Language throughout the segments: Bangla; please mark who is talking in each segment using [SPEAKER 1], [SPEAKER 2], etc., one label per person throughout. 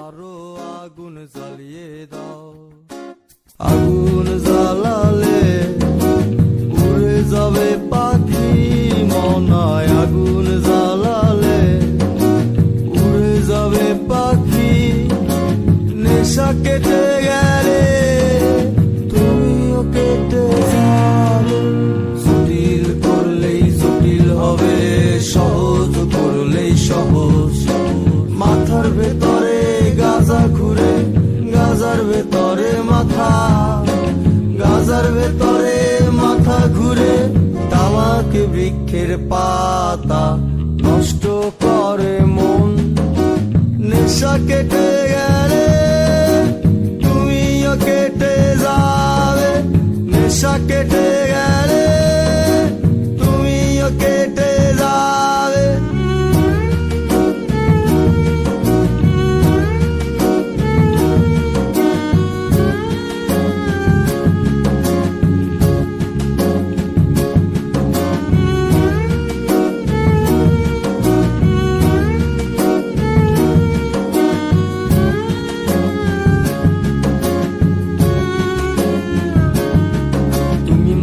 [SPEAKER 1] আরো আগুন জ্বালিয়ে দাও। আগুন জ্বালালে উড়ে যাবে পাখি মনায়, আগুন জ্বালালে উড়ে যাবে পাখি। নেশা কেটে গেলে তুমিও কেটে যাবে। জটিল করলেই জটিল হবে, সহজ করলেই সহজ। মাথার ভেতরে গাজা ঘুরে, গাজার ভেতরে মাথা, গাজার ভেতরে মাথা ঘুরে। তামাক বৃক্ষের পাতা নষ্ট করে মন। নেশা কেটে গেলে তুমিও কেটে যাবে। নেশা কেটে গেলে তুমিও কেটে যাবে।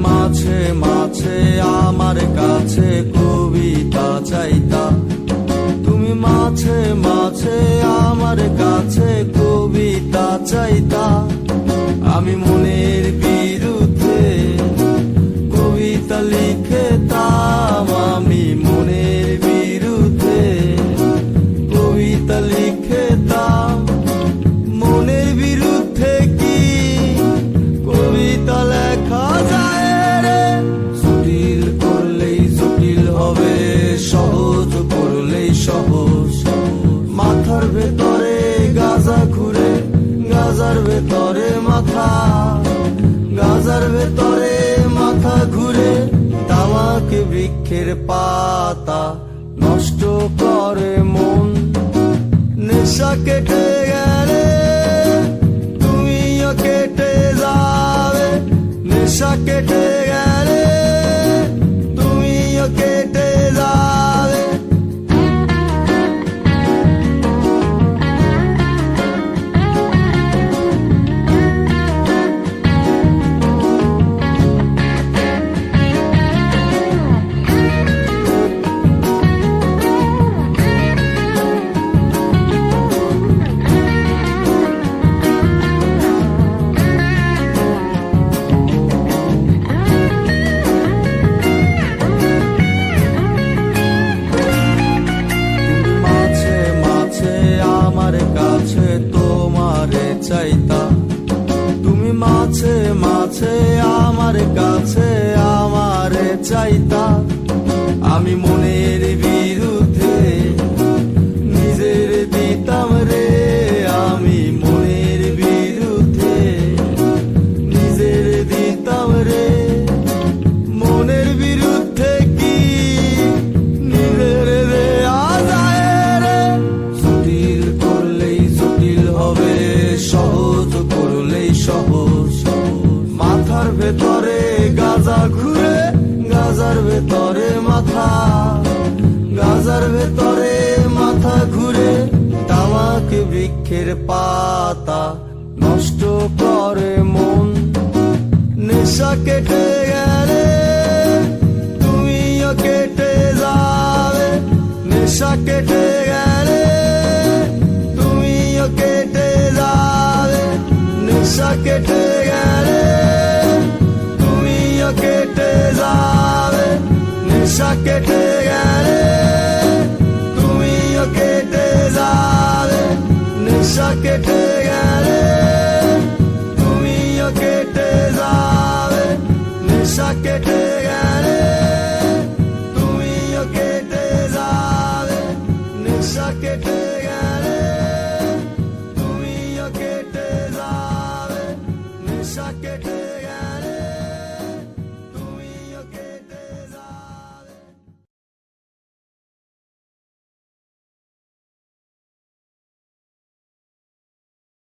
[SPEAKER 1] মাঝে মাঝে আমার কাছে কবিতা চাইতা, তুমি মাঝে মাঝে আমার কাছে কবিতা চাইতা। আমি মনের বিরুদ্ধে কবিতা লিখতাম, আমি মনের বিরুদ্ধে কবিতা লিখতাম। মনের বিরুদ্ধে কি কবিতা লেখা যায়? সহজ করলেই সহজ। মাথার ভেতরে গাজা ঘুরে, গাজার ভেতরে মাথা, গাজার ভেতরে মাথা ঘুরে। তামাক বৃক্ষের পাতা নষ্ট করে মন। নেশা কেটে গেলে তুমিও কেটে যাবে। নেশা কেটে গেলে তুমিও কেটে যাবে। তোমারে চাইতা, তুমি মাঝে মাঝে আমার কাছে আমারে চাইতা। আমি মনের বিরুদ্ধে নিজের দিতাম রে, আমি মনের বিরুদ্ধে নিজের দিতাম রে। মনের বিরুদ্ধে কি নিজের দেয়া যায় রে? জটিল করলেই জটিল হবে, সহজ করলেই সহজ। মাথার ভেতরে গাজা ঘুরে, গাজার ভেতরে মাথা, গাজার ভেতরে মাথা ঘুরে। তামাক বৃক্ষের পাতা নষ্ট করে মন। নেশা কেটে গেলে তুমিও কেটে যাবে। নেশা কেটে গেলে তুমিও কেটে যাবে। নেশা কেটে গেলে তুমিও কেটে যাবে। নেশা কেটে গেলে তুমিও কেটে যাবে। নেশা কেটে গেলে তুমিও কেটে যাবে। নেশা কেটে গেলে তুমিও কেটে যাবে। নেশা কেটে গেলে তুমিও কেটে যাবে। নেশা কেটে